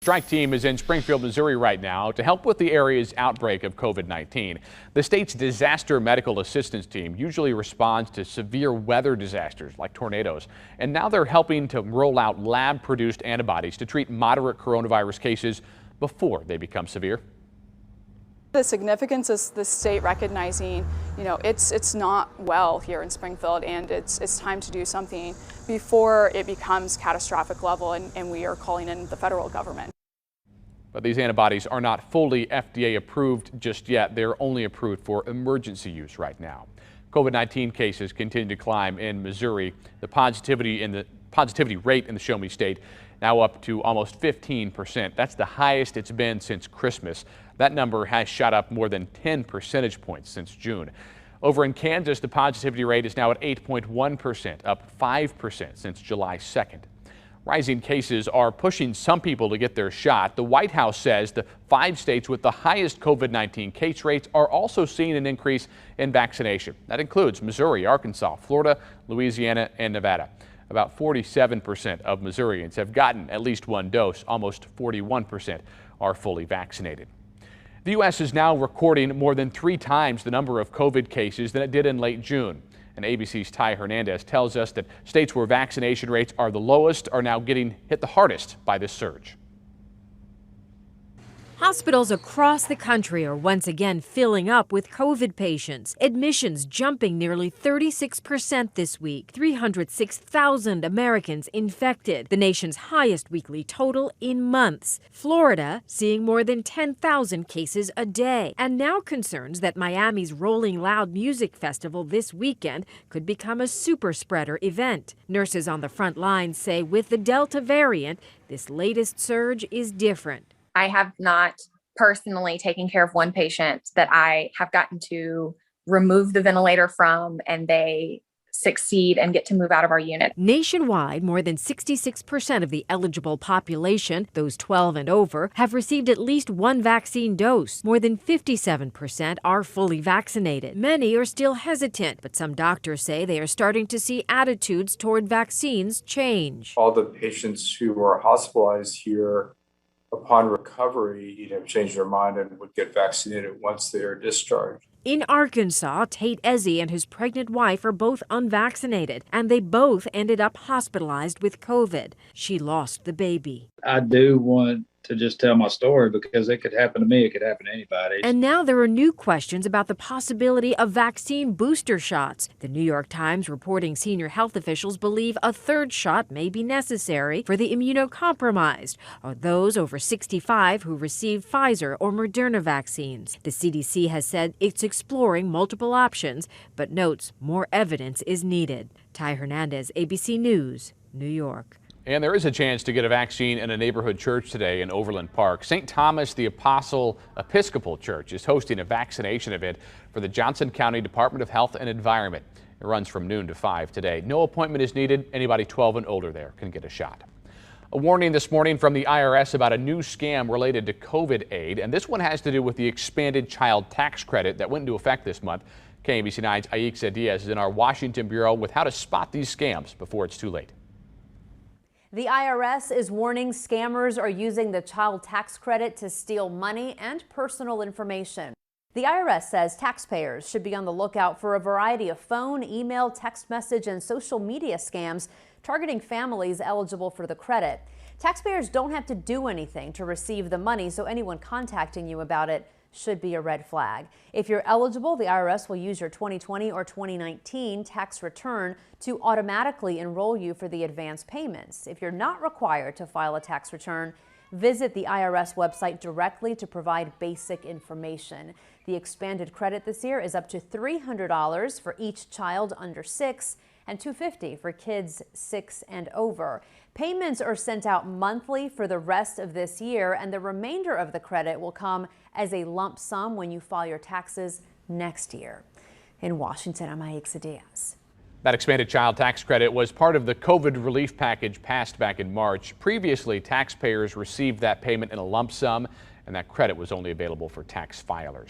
Strike team is in Springfield, Missouri right now to help with the area's outbreak of COVID-19. The state's disaster medical assistance team usually responds to severe weather disasters like tornadoes. And now they're helping to roll out lab-produced antibodies to treat moderate coronavirus cases before they become severe. The significance is the state recognizing, it's not well here in Springfield, and it's time to do something before it becomes catastrophic level, and we are calling in the federal government. But these antibodies are not fully FDA approved just yet. They're only approved for emergency use right now. COVID-19 cases continue to climb in Missouri. The positivity rate in the Show Me State now up to almost 15%. That's the highest it's been since Christmas. That number has shot up more than 10 percentage points since June. Over in Kansas, the positivity rate is now at 8.1%, up 5% since July 2nd. Rising cases are pushing some people to get their shot. The White House says the 5 states with the highest COVID-19 case rates are also seeing an increase in vaccination. That includes Missouri, Arkansas, Florida, Louisiana, and Nevada. About 47% of Missourians have gotten at least one dose. Almost 41% are fully vaccinated. The U.S. is now recording more than 3 times the number of COVID cases than it did in late June. And ABC's Ty Hernandez tells us that states where vaccination rates are the lowest are now getting hit the hardest by this surge. Hospitals across the country are once again filling up with COVID patients. Admissions jumping nearly 36% this week. 306,000 Americans infected, the nation's highest weekly total in months. Florida seeing more than 10,000 cases a day. And now concerns that Miami's Rolling Loud Music Festival this weekend could become a super spreader event. Nurses on the front lines say with the Delta variant, this latest surge is different. I have not personally taken care of one patient that I have gotten to remove the ventilator from, and they succeed and get to move out of our unit. Nationwide, more than 66% of the eligible population, those 12 and over, have received at least one vaccine dose. More than 57% are fully vaccinated. Many are still hesitant, but some doctors say they are starting to see attitudes toward vaccines change. All the patients who were hospitalized here upon recovery, changed their mind and would get vaccinated once they are discharged. In Arkansas, Tate Ezzy and his pregnant wife are both unvaccinated, and they both ended up hospitalized with COVID. She lost the baby. I do want to just tell my story because it could happen to me, it could happen to anybody. And now there are new questions about the possibility of vaccine booster shots. The New York Times reporting senior health officials believe a 3rd shot may be necessary for the immunocompromised, or those over 65 who received Pfizer or Moderna vaccines. The CDC has said it's exploring multiple options, but notes more evidence is needed. Ty Hernandez, ABC News, New York. And there is a chance to get a vaccine in a neighborhood church today in Overland Park. St. Thomas the Apostle Episcopal Church is hosting a vaccination event for the Johnson County Department of Health and Environment. It runs from noon to 5 today. No appointment is needed. Anybody 12 and older there can get a shot. A warning this morning from the IRS about a new scam related to COVID aid, and this one has to do with the expanded child tax credit that went into effect this month. KABC 9's Aixa Diaz is in our Washington bureau with how to spot these scams before it's too late. The IRS is warning scammers are using the child tax credit to steal money and personal information. The IRS says taxpayers should be on the lookout for a variety of phone, email, text message, and social media scams targeting families eligible for the credit. Taxpayers don't have to do anything to receive the money, so anyone contacting you about it should be a red flag. If you're eligible, the IRS will use your 2020 or 2019 tax return to automatically enroll you for the advance payments. If you're not required to file a tax return, visit the IRS website directly to provide basic information. The expanded credit this year is up to $300 for each child under 6 and $250 for kids 6 and over. Payments are sent out monthly for the rest of this year, and the remainder of the credit will come as a lump sum when you file your taxes next year. In Washington, I'm Aixa Diaz. That expanded child tax credit was part of the COVID relief package passed back in March. Previously, taxpayers received that payment in a lump sum, and that credit was only available for tax filers.